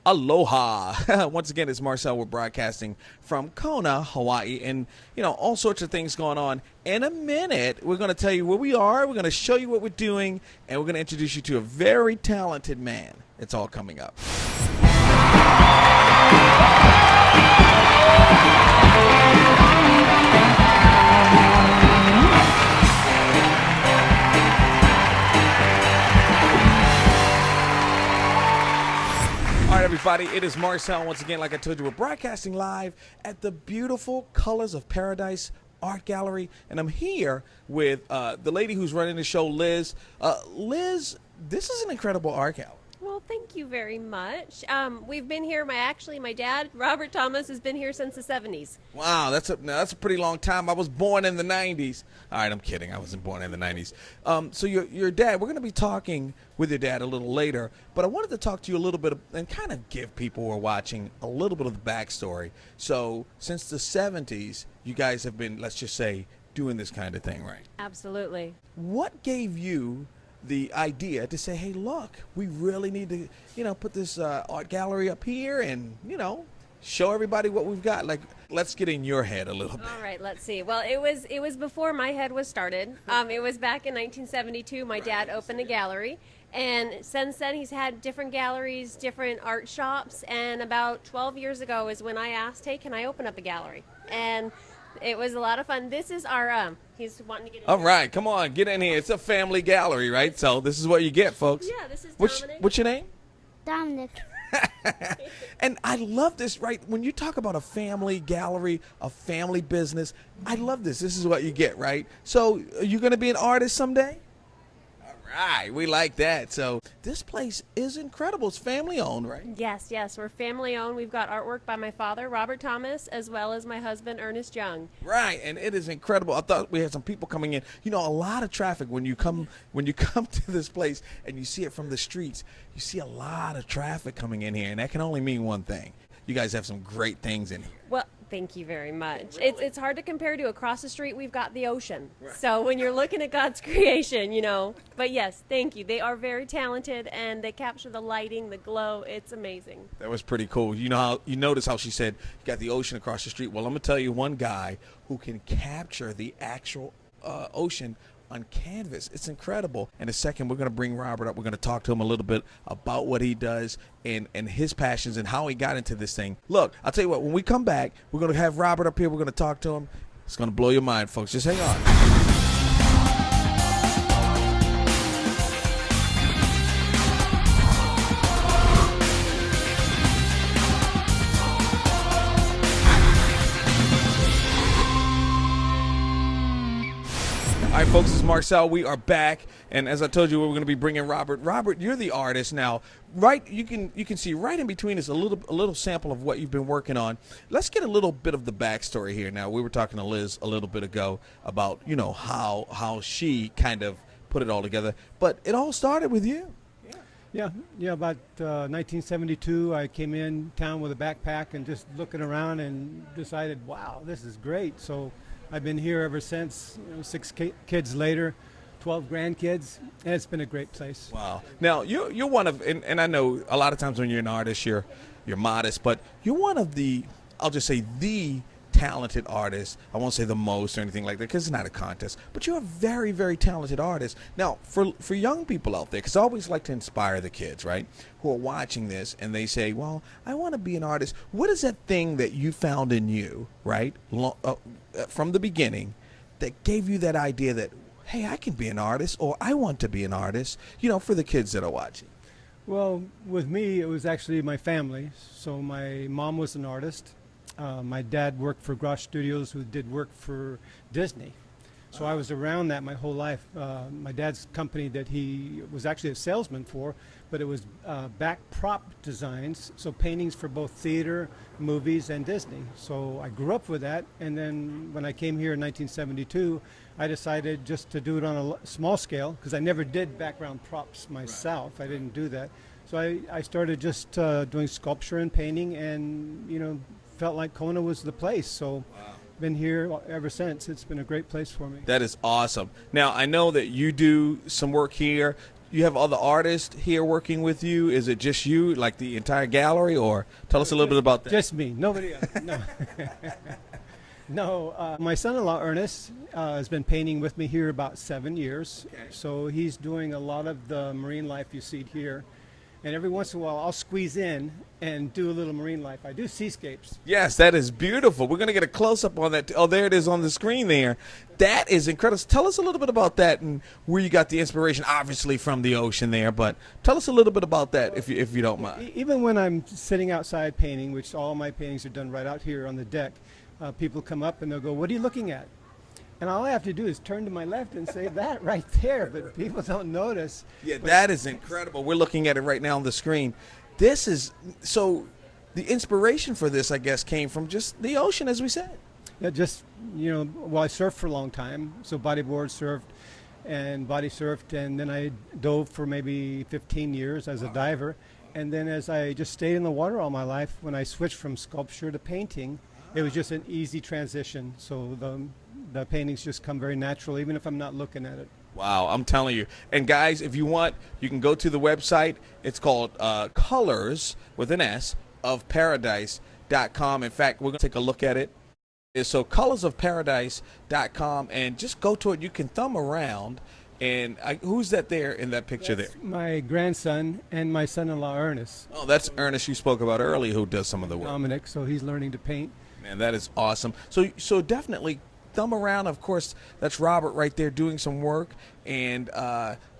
Aloha. Once again, it's Marcel. We're broadcasting from Kona, Hawaii, and all sorts of things going on. In a minute, we're going to tell you where we are. We're going to show you what we're doing, and we're going to introduce you to a very talented man. It's all coming up. All right, everybody, it is Marcel. Once again, like I told you, we're broadcasting live at the beautiful Colors of Paradise Art Gallery, and I'm here with the lady who's running the show, Liz. Liz, this is an incredible art gallery. Well, thank you very much. We've been here. My dad, Robert Thomas, has been here since the 70s. Wow, that's a pretty long time. I was born in the 90s. All right, I'm kidding. I wasn't born in the 90s. So your dad, we're going to be talking with your dad a little later, but I wanted to talk to you a little bit and kind of give people who are watching a little bit of the backstory. So since the 70s, you guys have been, let's just say, doing this kind of thing, right? Absolutely. What gave you the idea to say, hey, look, we really need to, put this art gallery up here and, show everybody what we've got? Like, let's get in your head a little bit. All right, let's see. Well, it was before my head was started. It was back in 1972. My dad opened a gallery. And since then, he's had different galleries, different art shops. And about 12 years ago is when I asked, hey, can I open up a gallery? And it was a lot of fun. This is our, he's wanting to get in. All right, come on, get in here. It's a family gallery, right? So this is what you get, folks. Yeah, this is Dominic. What's your name? Dominic. And I love this, right? When you talk about a family gallery, a family business, I love this. This is what you get, right? So are you going to be an artist someday? Right, we like that. So this place is incredible. It's family owned, right? Yes, we're family owned. We've got artwork by my father, Robert Thomas, as well as my husband, Ernest Young. Right, and it is incredible. I thought we had some people coming in. A lot of traffic when you come to this place and you see it from the streets. You see a lot of traffic coming in here, and that can only mean one thing. You guys have some great things in here. Well, thank you very much. Really? It's hard to compare to across the street. We've got the ocean. Right. So when you're looking at God's creation, But yes, thank you. They are very talented, and they capture the lighting, the glow. It's amazing. That was pretty cool. You notice how she said you got the ocean across the street. Well, I'm gonna tell you one guy who can capture the actual ocean on canvas. It's incredible. In a second, we're going to bring Robert up. We're going to talk to him a little bit about what he does and his passions and how he got into this thing. Look, I'll tell you what, when we come back, we're going to have Robert up here. We're going to talk to him. It's going to blow your mind, folks. Just hang on. All right, folks, it's Marcel. We are back, and as I told you, we're going to be bringing Robert. Robert, you're the artist now. Right, you can see right in between us a little sample of what you've been working on. Let's get a little bit of the backstory here. Now, we were talking to Liz a little bit ago about how she kind of put it all together, but it all started with you. Yeah. About 1972, I came in town with a backpack and just looking around and decided, wow, this is great. So I've been here ever since. 6 kids later, 12 grandkids, and it's been a great place. Wow. Now you're one of, and I know a lot of times when you're an artist, you're modest, but you're one of the, I'll just say the talented artists. I won't say the most or anything like that because it's not a contest, but you're a very, very talented artist. Now, for young people out there, because I always like to inspire the kids, right, who are watching this and they say, well, I want to be an artist. What is that thing that you found in you, right, from the beginning that gave you that idea that, hey, I can be an artist or I want to be an artist, for the kids that are watching? Well, with me, it was actually my family. So my mom was an artist. My dad worked for Grosh Studios, who did work for Disney. So I was around that my whole life. My dad's company that he was actually a salesman for, but it was back prop designs, so paintings for both theater, movies, and Disney. So I grew up with that, and then when I came here in 1972, I decided just to do it on a small scale, because I never did background props myself. Right. I didn't do that. So I started just doing sculpture and painting, and felt like Kona was the place. So wow. Been here ever since. It's been a great place for me. That is awesome. Now, I know that you do some work here. you have other artists here working with you? Is it just you, like the entire gallery, or tell us a little bit about that? Just me, nobody else. No. No, my son-in-law Ernest has been painting with me here about 7 years. Okay. So he's doing a lot of the marine life you see here. And every once in a while I'll squeeze in and do a little marine life. I do seascapes. Yes, that is beautiful. We're going to get a close-up on that. Oh, there it is on the screen there. That is incredible. Tell us a little bit about that and where you got the inspiration, obviously from the ocean there, but tell us a little bit about that if you don't mind. Even when I'm sitting outside painting, which all my paintings are done right out here on the deck, people come up and they'll go, "What are you looking at?" And all I have to do is turn to my left and say that right there, but people don't notice. Yeah, that is incredible. We're looking at it right now on the screen. This is, so the inspiration for this, I guess, came from just the ocean, as we said. Yeah, just, well, I surfed for a long time, so bodyboard surfed and body surfed, and then I dove for maybe 15 years as a diver. And then as I just stayed in the water all my life, when I switched from sculpture to painting, it was just an easy transition. So the paintings just come very natural, even if I'm not looking at it. Wow, I'm telling you. And guys, if you want, you can go to the website. It's called Colors with an S of Paradise.com. In fact, we're going to take a look at it. So colorsofparadise.com, and just go to it. You can thumb around. And who's that there in that picture there? My grandson and my son-in-law Ernest. Oh, that's Ernest you spoke about earlier, who does some of the work. Dominic, so he's learning to paint. Man, that is awesome. So definitely thumb around. Of course, that's Robert right there doing some work. And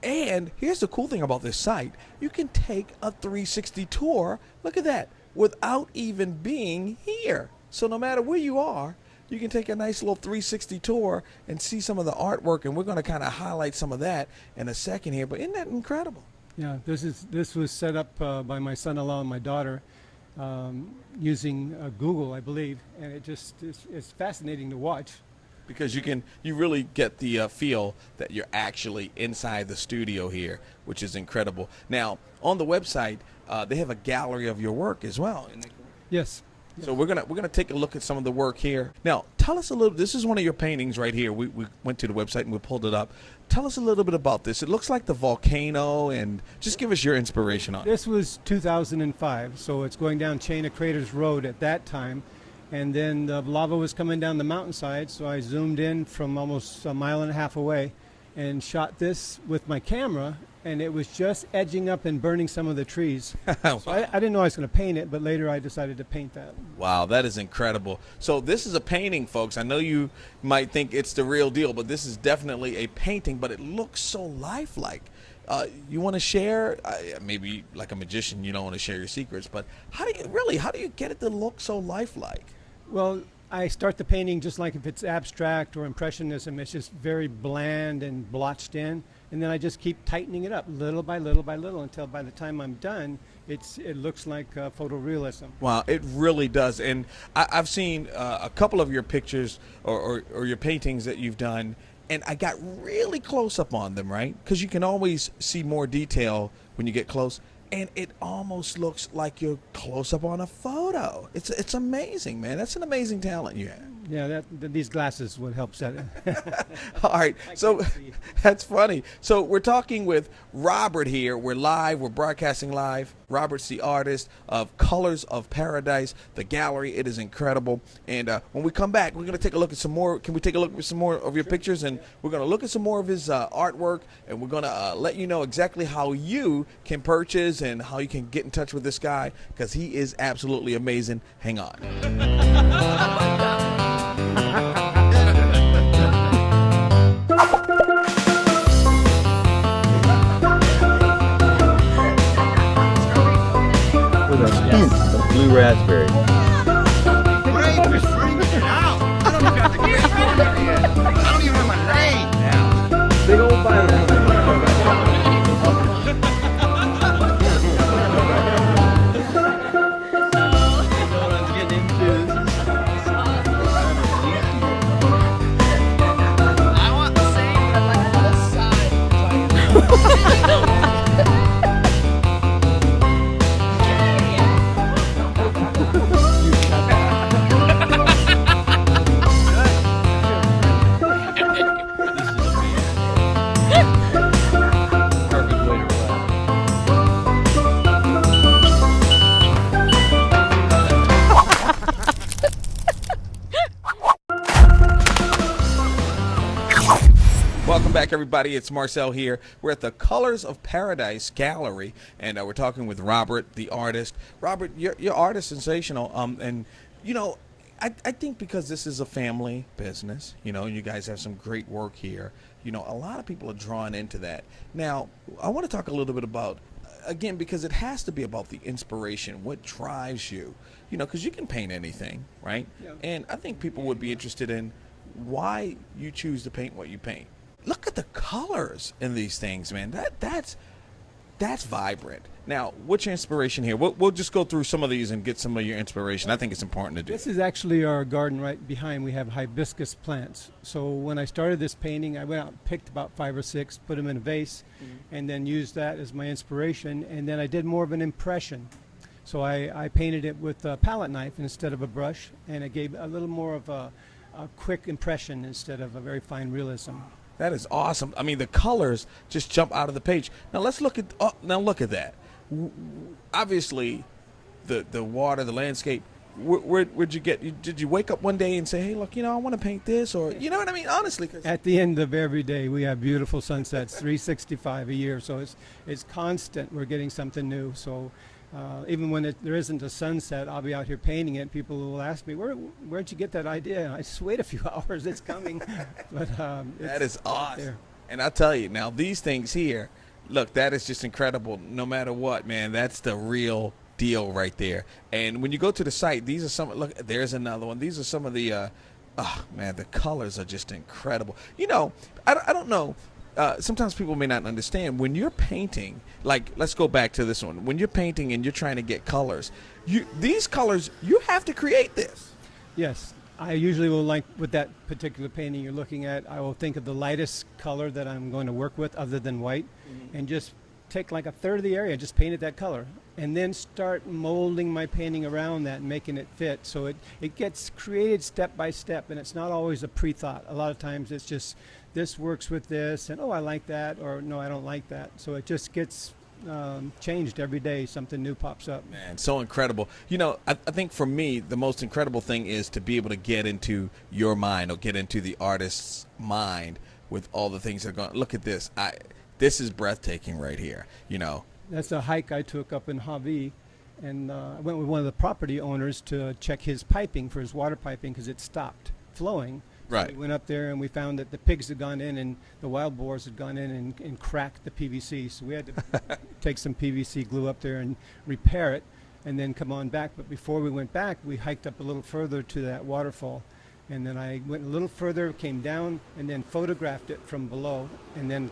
here's the cool thing about this site. You can take a 360 tour. Look at that. Without even being here. So no matter where you are, you can take a nice little 360 tour and see some of the artwork. And we're going to kind of highlight some of that in a second here. But isn't that incredible? Yeah, this was set up by my son-in-law and my daughter using Google, I believe. And it's fascinating to watch. Because you really get the feel that you're actually inside the studio here, which is incredible. Now, on the website, they have a gallery of your work as well. Yes. So we're gonna take a look at some of the work here. Now, tell us a little. This is one of your paintings right here. We went to the website and we pulled it up. Tell us a little bit about this. It looks like the volcano, and just give us your inspiration on it. This was 2005, so it's going down Chain of Craters Road at that time. And then the lava was coming down the mountainside, so I zoomed in from almost a mile and a half away and shot this with my camera, and it was just edging up and burning some of the trees. So I didn't know I was going to paint it, but later I decided to paint that. Wow, that is incredible. So this is a painting, folks. I know you might think it's the real deal, but this is definitely a painting, but it looks so lifelike. You want to share, maybe like a magician, you don't want to share your secrets, but how do you get it to look so lifelike? Well, I start the painting just like if it's abstract or impressionism. It's just very bland and blotched in, and then I just keep tightening it up little by little by little until by the time I'm done, it looks like photorealism. Wow, it really does. And I've seen a couple of your pictures or your paintings that you've done, and I got really close up on them, right? Because you can always see more detail when you get close. And it almost looks like you're close up on a photo. It's amazing, man. That's an amazing talent you have. Yeah, these glasses would help set it. All right, so that's funny. So we're talking with Robert here. We're live. We're broadcasting live. Robert's the artist of Colors of Paradise, the gallery. It is incredible. And when we come back, we're going to take a look at some more. Can we take a look at some more of your pictures? And we're going to look at some more of his artwork, and we're going to let you know exactly how you can purchase and how you can get in touch with this guy, because he is absolutely amazing. Hang on. Hint of blue raspberry. Grape is freaking out. I don't even have the grape yet. I don't even have my name now. Big old bite. I want the same, but like on this side. everybody. It's Marcel here. We're at the Colors of Paradise Gallery, and we're talking with Robert, the artist. Robert, your art is sensational. And you know, I think because this is a family business, you know, you guys have some great work here. You know, a lot of people are drawn into that. Now, I want to talk a little bit about, again, because it has to be about the inspiration, what drives you. You know, because you can paint anything, right? Yeah. And I think people would be interested in why you choose to paint what you paint. Look at the colors in these things, man. That's vibrant. Now, what's your inspiration here? We'll just go through some of these and get some of your inspiration. I think it's important to do. This is actually our garden right behind. We have hibiscus plants. So when I started this painting, I went out and picked about 5 or 6, put them in a vase, and then used that as my inspiration. And then I did more of an impression. So I painted it with a palette knife instead of a brush, and it gave a little more of a quick impression instead of a very fine realism. That is awesome. I mean, the colors just jump out of the page. Now let's look at look at that. Obviously, the water, the landscape. Where'd you get? Did you wake up one day and say, "Hey, look, you know, I want to paint this," or you know what I mean? Honestly, 'cause At the end of every day, we have beautiful sunsets, 365 a year. So it's constant. We're getting something new. So even when there isn't a sunset, I'll be out here painting it. People will ask me, "Where'd you get that idea?" I just wait a few hours. It's coming. But that is awesome. there. And I tell you, now these things here, look, that is just incredible. No matter what, man, that's the real deal right there. And when you go to the site, these are some. Look, there's another one. These are some of the. Man, the colors are just incredible. You know, I don't know. Sometimes people may not understand when you're painting. Like, let's go back to this one. When you're painting and you're trying to get colors, these colors, you have to create this. Yes, I usually will, like with that particular painting you're looking at, I will think of the lightest color that I'm going to work with other than white, and just take like a third of the area, just paint it that color, and then start molding my painting around that and making it fit. So it gets created step by step, and it's not always a pre-thought. A lot of times it's just, this works with this, and oh, I like that, or no, I don't like that. So it just gets changed every day. Something new pops up. Man, so incredible. You know, I think for me, the most incredible thing is to be able to get into your mind, or get into the artist's mind with all the things that are going. Look at this. This is breathtaking right here. You know, that's a hike I took up in Hawaii, and I went with one of the property owners to check his piping for his water piping because it stopped flowing. Right. So we went up there and we found that the pigs had gone in and the wild boars had gone in and cracked the PVC. So we had to take some PVC glue up there and repair it and then come on back. But before we went back, we hiked up a little further to that waterfall. And then I went a little further, came down, and then photographed it from below. And then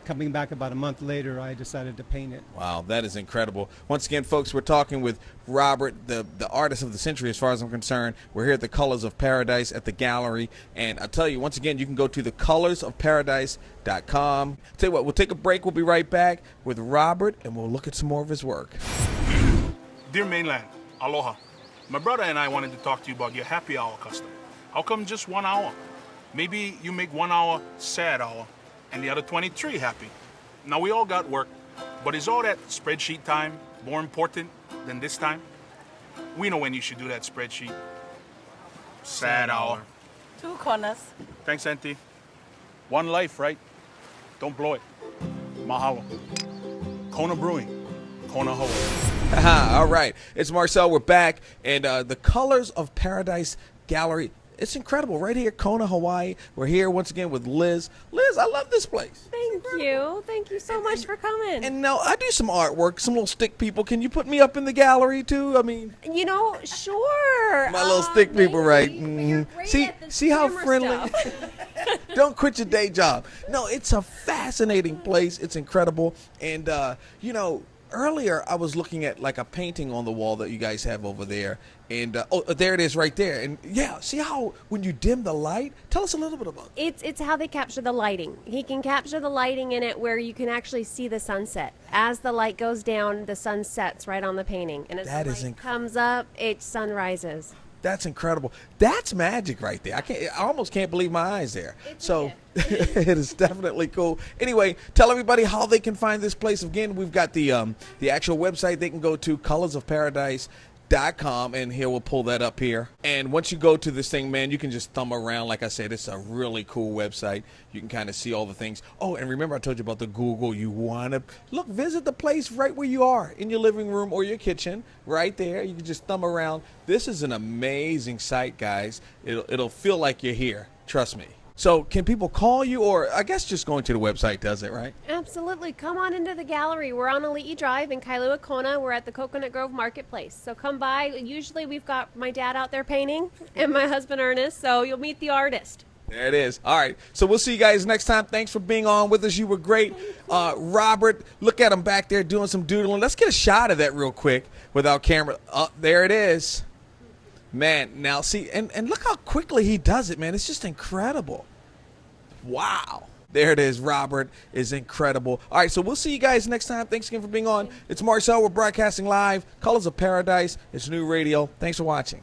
coming back about a month later, I decided to paint it. Wow, that is incredible. Once again, folks, we're talking with Robert, the artist of the century as far as I'm concerned. We're here at the Colors of Paradise at the gallery. And I'll tell you, once again, you can go to thecolorsofparadise.com. Tell you what, we'll take a break. We'll be right back with Robert, and we'll look at some more of his work. Dear Mainland, aloha. My brother and I wanted to talk to you about your happy hour custom. How come just 1 hour? Maybe you make 1 hour sad hour and the other 23 happy. Now we all got work, but is all that spreadsheet time more important than this time? We know when you should do that spreadsheet. Sad hour. 2 corners. Thanks, Auntie. One life, right? Don't blow it. Mahalo. Kona Brewing. Kona Hawaii. All right. It's Marcel. We're back. And the Colors of Paradise Gallery. It's incredible. Right here, Kona, Hawaii. We're here once again with Liz. Liz, I love this place. Thank you. Thank you so much for coming. And now I do some artwork, some little stick people. Can you put me up in the gallery too? I mean, You know, sure. my little stick people, right? But you're great See, at the see how camera friendly. stuff. Don't quit your day job. No, it's a fascinating place. It's incredible. And you know, earlier I was looking at like a painting on the wall that you guys have over there, and oh, there it is right there. And yeah, see how when you dim the light? Tell us a little bit about it. It's how they capture the lighting. He can capture the lighting in it where you can actually see the sunset. As the light goes down, the sun sets right on the painting, and as That the is light inc- comes up, it sun rises. That's incredible. That's magic right there. I almost can't believe my eyes there. So it is definitely cool. Anyway, tell everybody how they can find this place. Again, we've got the actual website they can go to, colorsofparadise.com. .com, and here we'll pull that up here. And once you go to this thing, man, you can just thumb around. Like I said, it's a really cool website. You can kind of see all the things. Oh, and remember I told you about the Google. You want to look, visit the place right where you are, in your living room or your kitchen, right there. You can just thumb around. This is an amazing site, guys. It'll feel like you're here. Trust me. So can people call you, or I guess just going to the website does it, right? Absolutely. Come on into the gallery. We're on Ali'i Drive in Kailua Kona. We're at the Coconut Grove Marketplace. So come by. Usually we've got my dad out there painting and my husband Ernest, so you'll meet the artist. There it is. All right. So we'll see you guys next time. Thanks for being on with us. You were great. Robert, look at him back there doing some doodling. Let's get a shot of that real quick without camera. There it is. Man, now see, and look how quickly he does it, man. It's just incredible. Wow. There it is. Robert is incredible. All right, so we'll see you guys next time. Thanks again for being on. It's Marcel. We're broadcasting live. Colors of Paradise. It's New Radio. Thanks for watching.